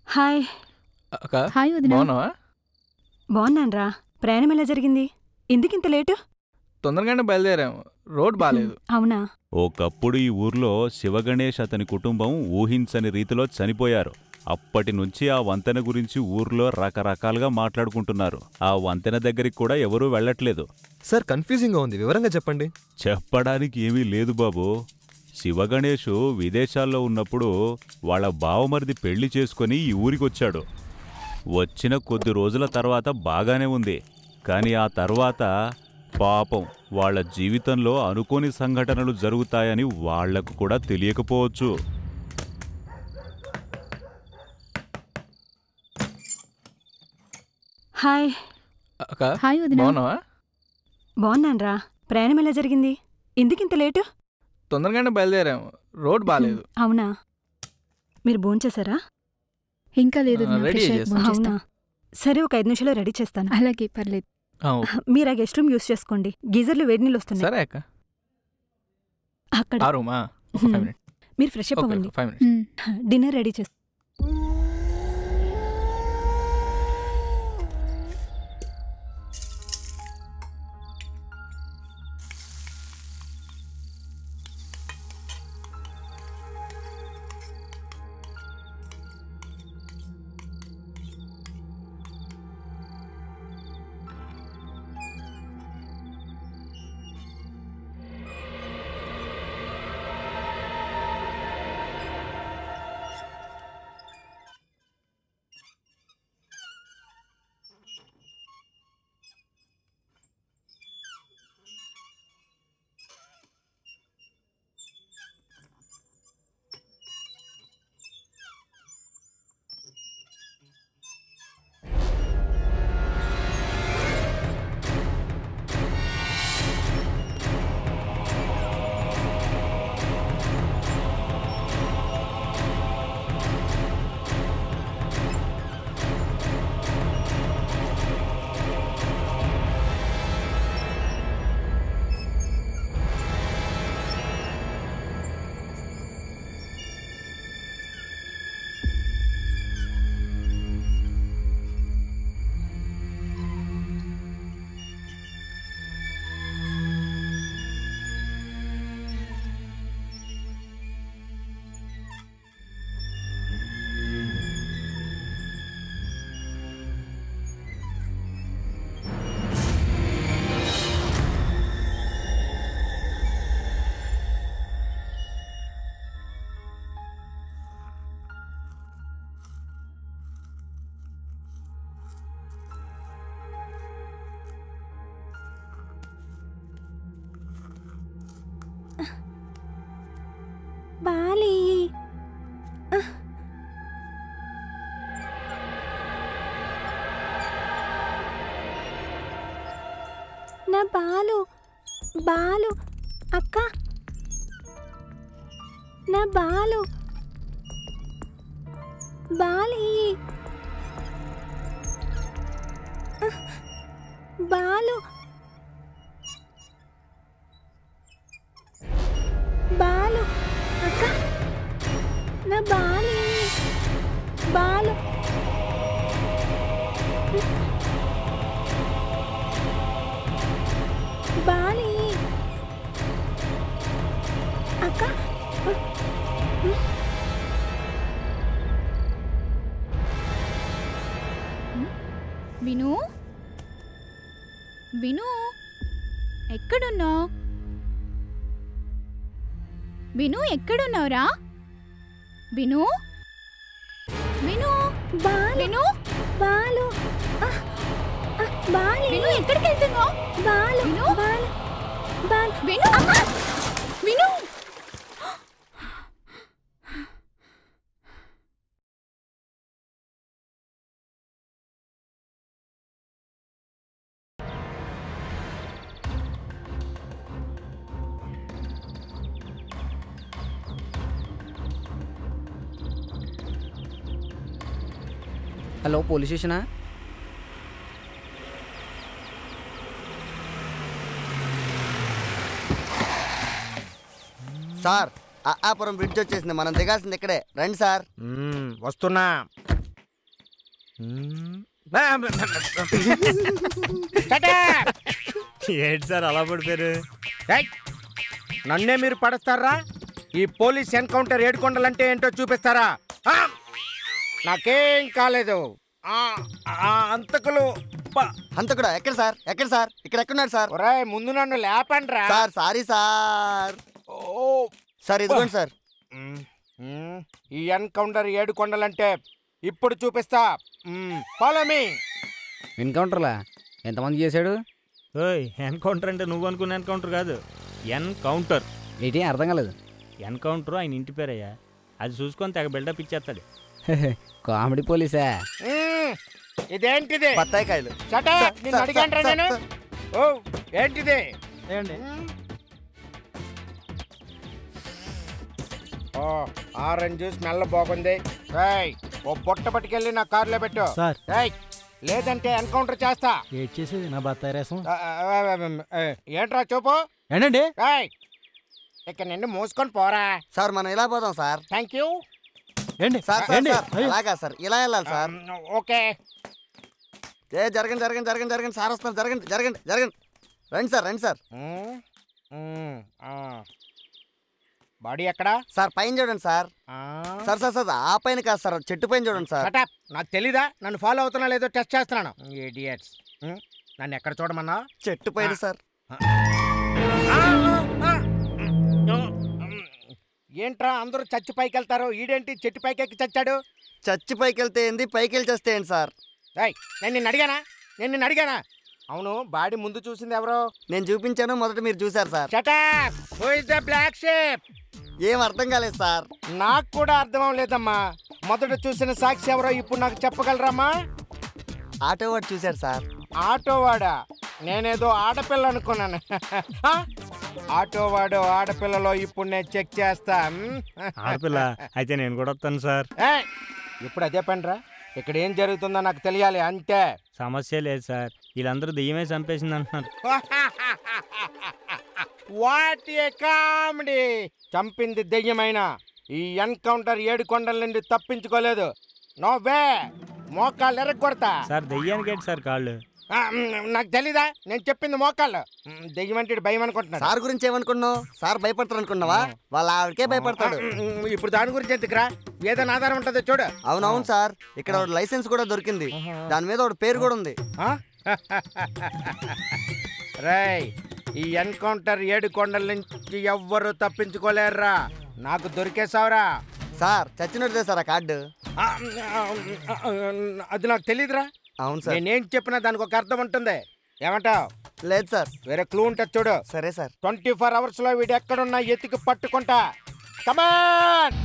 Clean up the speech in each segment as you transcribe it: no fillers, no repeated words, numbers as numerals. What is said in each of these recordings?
Hi. Hi వదినా. బాగున్నావా? బాగున్నానరా. ప్రయాణం ఎలా జరిగింది? ఎందుకింత లేటు? తొందరగానే బయలుదేరాము, రోడ్ బాగాలేదు. అవునా? ఒకప్పుడు ఈ ఊర్లో శివగణేష్ అతని కుటుంబం ఊహించని రీతిలో చనిపోయారు. అప్పటి నుంచి ఆ వంతెన గురించి ఊర్లో రకరకాలుగా మాట్లాడుకుంటున్నారు. ఆ వంతెన దగ్గరికి కూడా ఎవరూ వెళ్లట్లేదు. సార్, కన్ఫ్యూజింగ్గా ఉంది, వివరంగా చెప్పండి. చెప్పడానికి ఏమీ లేదు బాబు. శివగణేషు విదేశాల్లో ఉన్నప్పుడు వాళ్ళ బావమరిది పెళ్లి చేసుకుని ఈ ఊరికొచ్చాడు. వచ్చిన కొద్ది రోజుల తర్వాత బాగానే ఉంది. కానీ ఆ తర్వాత పాపం వాళ్ళ జీవితంలో అనుకోని సంఘటనలు జరుగుతాయని వాళ్లకు కూడా తెలియకపోవచ్చు. హాయ్. హాయ్ వదినా. బాగున్నావా? బాగున్నానరా. ప్రయాణం ఎలా జరిగింది? ఎందుకింత లేటు? తొందరగానే బయలుదేరాము, రోడ్ బాగాలేదు. అవునా? మీరు భోంచేశారా? ఇంకా లేదు వదినా, రెడీ ఫ్రెష్ అయ్యి చేస్తా. భోంచేస్తా. అవునా? సరే, ఒక 5 నిమిషాల్లో రెడీ చేస్తాను. అలాగే, పర్లేదు. మీరు ఆ గెస్ట్ రూమ్ యూస్ చేసుకోండి. గీజర్లో వేడి నీళ్ళు వస్తున్నాయి. సరే అక్క. అక్కడ ఆ రూమా? ఒక 5 minutes. మీరు ఫ్రెష్ అప్ అవ్వండి. 5 minutes. డిన్నర్ రెడీ చేస్తాను. బాలి. నా బాలు. బాలు అక్క, నా బాలు. బాలి. బాలు. బాలు అక్క, నా బాలి. బాలు. బాలి అక్క. విను, విను, ఎక్కడున్నావు? విను, ఎక్కడున్నావురా? విను, విను, విను, బాలు. బాలి. విను, ఎక్కడికి వెళ్తున్నావు? బాలు. విను, బాలు. బాలు. విను, విను. హలో, పోలీస్ స్టేషనా? సార్ అప్పాపురం బ్రిడ్జ్ వచ్చేసింది, మనం దిగాల్సింది ఇక్కడే. రండి సార్. వస్తున్నా. ఏంటి సార్ అలా పడిపోయారు? నన్నే మీరు పడతారా? ఈ పోలీస్ ఎన్కౌంటర్ ఏడుకొండలంటే ఏంటో చూపిస్తారా? నాకేం కాలేదు. అంతకులు అంతకుడా? ఎక్కడ సార్? ఎక్కడ సార్? ఇక్కడ ఎక్కడున్నాడు సార్? ఒరేయ్, ముందు నన్ను లేపండ్రా. Sir sorry sir. సార్ ఇదిగోండి సార్. ఈ ఎన్కౌంటర్ ఏడుకొండలంటే ఇప్పుడు చూపిస్తా. Follow me. ఎన్కౌంటర్లా ఎంతమంది చేశాడు? ఎన్కౌంటర్ అంటే నువ్వు అనుకున్న ఎన్కౌంటర్ కాదు, ఎన్కౌంటర్. ఏంటి అర్థం కాలేదు? ఎన్కౌంటర్ ఆయన ఇంటి పేరయ్యా, అది చూసుకొని తెగ బిల్డప్ ఇచ్చేస్తాడు. కామెడీ పోలీసా? ఇదేంటిది? బత్తాయికాయలు. నిన్ను అడిగాంట్రా నేను. ఓ ఏంటిది? ఆరెంజ్ జ్యూస్ స్మెల్ బాగుంది. ఓ బుట్ట పట్టుకెళ్ళి నా కారులో పెట్టు సార్. లేదంటే ఎన్కౌంటర్ చేస్తా. ఏడ్ చేసేది నా బత్తాయి రసం. ఏంట్రా చూపు? ఏంటండి? ఇక్కడ నిన్ను మూసుకొని పోరా. సార్ మనం ఇలా పోదాం సార్. Thank you. సార్ అలాగా సార్, ఇలా వెళ్ళాలి సార్. ఓకే. జరగండి జరగండి జరగండి జరగండి సార్ వస్తాం. జరగండి జరగండి జరగండి. రండి సార్ రండి సార్. బాడీ ఎక్కడా సార్? పైన చూడండి సార్. సార్ సార్ సార్ ఆ పైన కాదు సార్, చెట్టు పైన చూడండి సార్. నాకు తెలీదా? నన్ను ఫాలో అవుతున్నా లేదో టెస్ట్ చేస్తున్నాను. ఇడియట్స్. నన్ను ఎక్కడ చూడమన్నా? చెట్టు పైన సార్. ఏంట్రా అందరూ చచ్చి పైకి వెళ్తారు, ఈడేంటి చెట్టు పైకి ఎక్కి చచ్చాడు? చచ్చి పైకి వెళ్తే ఏంది, పైకి వెళ్ళి చేస్తే ఏంటి సార్? నేను నిన్ను అడిగానా? అవును, బాడీ ముందు చూసింది ఎవరో? నేను చూపించాను, మొదట మీరు చూసారు sir. Who is the black sheep? ఏం అర్థం కాలేదు సార్. నాకు కూడా అర్థం అవ్వలేదమ్మా. మొదట చూసిన సాక్షి ఎవరో ఇప్పుడు నాకు చెప్పగలరామ్మా? ఆటో వాడు చూశారు సార్. ఆటోవాడా? నేనేదో ఆడపిల్ల అనుకున్నాను. ఆటోవాడు ఆడపిల్లలో ఇప్పుడు నేను చెక్ చేస్తా. ఆడపిల్ల అయితే నేను కూడా వస్తాను సార్. ఇప్పుడు అదే పనిరా. ఇక్కడ ఏం జరుగుతుందో నాకు తెలియాలి అంతే. సమస్య లేదు సార్, వీళ్ళందరూ దెయ్యమే చంపేసింది అంటున్నారు. What a comedy! చంపింది దెయ్యమైనా ఈ ఎన్కౌంటర్ ఏడుకొండల నుండి తప్పించుకోలేదు. No way. మోకాళ్ళు ఎరగొడతా సార్. దెయ్యానికి ఏంటి సార్ కాళ్ళు? నాకు తెలీదా? నేను చెప్పింది మోకాళ్ళు. దెయ్యం అంటే భయం అనుకుంటున్నా. సార్ గురించి ఏమనుకున్నావు? సార్ భయపడతారు అనుకున్నావా? వాళ్ళ ఆవిడకే భయపడతాడు. ఇప్పుడు దాని గురించి ఎందుకురా? ఏదైనా ఆధారం ఉంటుందో చూడు. అవునవును సార్, ఇక్కడ లైసెన్స్ కూడా దొరికింది, దాని మీద ఒక పేరు కూడా ఉంది. రేయ్, ఈ ఎన్కౌంటర్ ఏడుకొండల నుంచి ఎవ్వరు తప్పించుకోలేరురా. నాకు దొరికేసావురా. సార్ చచ్చినట్టే సార్ ఆ కార్డు. అది నాకు తెలీదురా. అవును సార్. నేనేం చెప్పినా దానికి ఒక అర్థం ఉంటుంది. ఏమంటావు? లేదు సార్. వేరే క్లూ ఉంటుంది చూడు. సరే సార్. 24 hours లో వీడు ఎక్కడున్నా ఎతికి పట్టుకుంటా. కమాన్.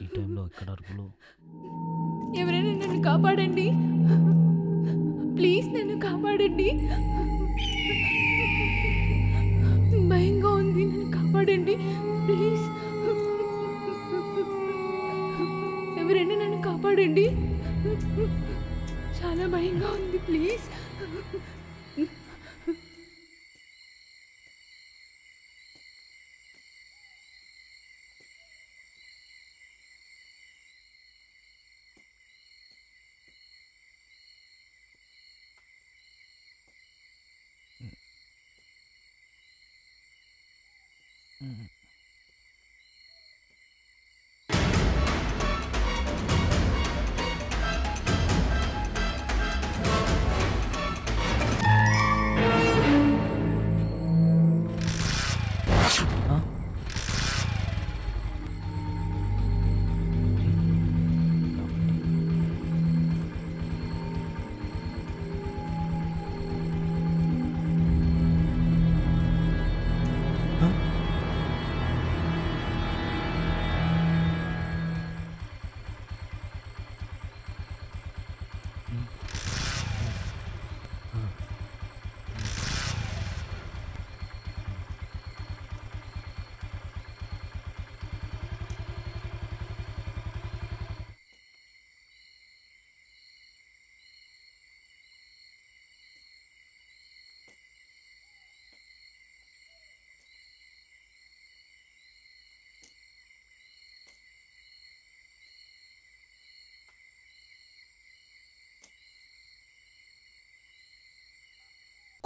ఈ టైంలో ఇక్కడ అరుపులు. ఎవరైనా నన్ను కాపాడండి, ప్లీజ్ నన్ను కాపాడండి, భయంగా ఉంది, నన్ను కాపాడండి ప్లీజ్, ఎవరైనా నన్ను కాపాడండి, చాలా భయంగా ఉంది ప్లీజ్.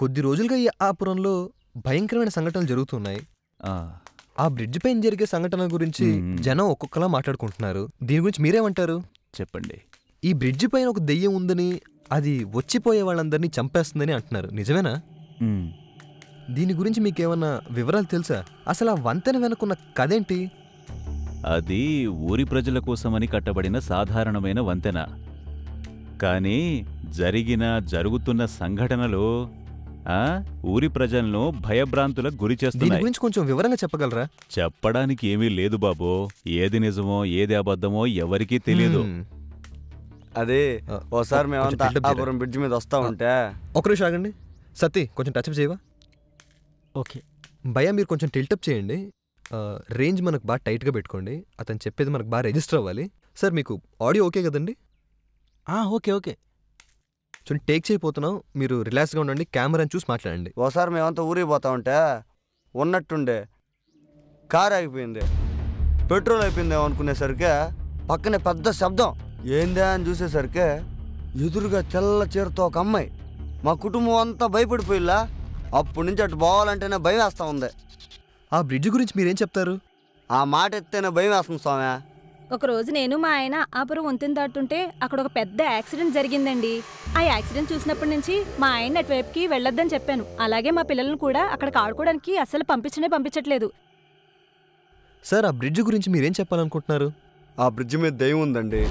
కొద్ది రోజులుగా ఈ ఆపురంలో భయంకరమైన సంఘటనలు జరుగుతున్నాయి. ఆ బ్రిడ్జ్ పైన జరిగే సంఘటనల గురించి జనం ఒక్కొక్కలా మాట్లాడుకుంటున్నారు. దీని గురించి మీరేమంటారు? చెప్పండి. ఈ బ్రిడ్జ్ పైన ఒక దెయ్యం ఉందని, అది వచ్చిపోయే వాళ్ళందరినీ చంపేస్తుందని అంటున్నారు. నిజమేనా? దీని గురించి మీకేమన్నా వివరాలు తెలుసా? అసలు ఆ వంతెన వెనుకున్న కథేంటి? అది ఊరి ప్రజల కోసమని కట్టబడిన సాధారణమైన వంతెన. కానీ జరుగుతున్న సంఘటనలు ఊరి ప్రజలను భయభ్రాంతులకు గురి దీని చేస్తున్నాయి. గురించి కొంచెం వివరంగా చెప్పగలరా? చెప్పడానికి ఏమీ లేదు బాబు. ఏది నిజమో ఏది అబద్ధమో ఎవరికీ తెలియదు. అదే ఓసారి మేమంతా ఆపురం బ్రిడ్జ్ మీద వస్తా ఉంటే. ఒక నిమిషం ఆగండి. సతీ, కొంచెం టచ్అప్ చేయవా? ఓకే భయ్యా, మీరు కొంచెం టిల్టప్ చేయండి. రేంజ్ మనకు బాగా టైట్గా పెట్టుకోండి. అతను చెప్పేది మనకు బాగా రిజిస్టర్ అవ్వాలి. సార్, మీకు ఆడియో ఓకే కదండి? Okay okay. చూడండి, టేక్ చేయబోతున్నాం. మీరు రిలాక్స్గా ఉండండి. కెమెరాని చూసి మాట్లాడండి. ఓసారి మేమంతా ఊరికి పోతా ఉంటే ఉన్నట్టుండే కారు ఆగిపోయింది. పెట్రోల్ అయిపోయిందేమో అనుకునేసరికి పక్కనే పెద్ద శబ్దం. ఏందా అని చూసేసరికి ఎదురుగా తెల్ల చీరతో ఒక అమ్మాయి. మా కుటుంబం అంతా భయపడిపోయిలా. అప్పటి నుంచి అటు పోవాలంటేనే భయం వేస్తూ ఉంది. ఆ బ్రిడ్జ్ గురించి మీరేం చెప్తారు? ఆ మాట ఎత్తేనే భయం వేస్తుంది స్వామి. ఒకరోజు నేను మా ఆయన ఆపురం వంతెన దాటుతుంటే అక్కడ ఒక పెద్ద యాక్సిడెంట్ జరిగిందండి. ఆ యాక్సిడెంట్ చూసినప్పటి నుంచి మా ఆయన అటువైపుకి వెళ్ళొద్దని చెప్పాను. అలాగే మా పిల్లలను కూడా అక్కడికి ఆడుకోవడానికి అస్సలు పంపించట్లేదు. సార్, ఆ బ్రిడ్జ్ గురించి మీరేం చెప్పాలనుకుంటున్నారు? ఆ బ్రిడ్జ్ మీద దెయ్యం ఉందండి.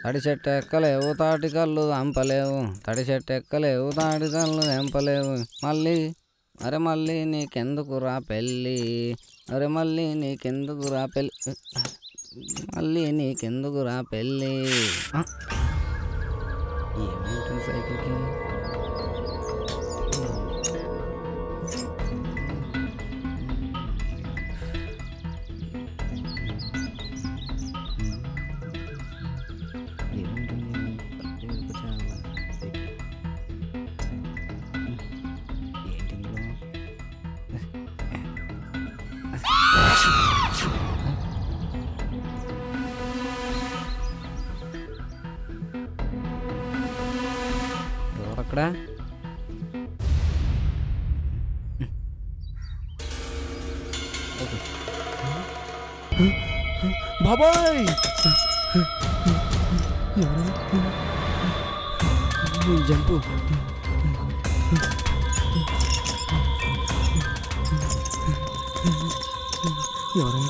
తడి చెట్టు ఎక్కలేవు, తాటి కళ్ళు ఎంపలేవు. తడి చెట్టు ఎక్కలేవు, తాటి కళ్ళు ఎంపలేవు. మళ్ళీ నీకెందుకురా పెళ్ళి, మళ్ళీ నీకెందుకురా పెళ్ళి. ఏమవుతుంది సైకిల్కి? ఎవరక్కడ? బాబాయ్, జంపు. ఎవరైనా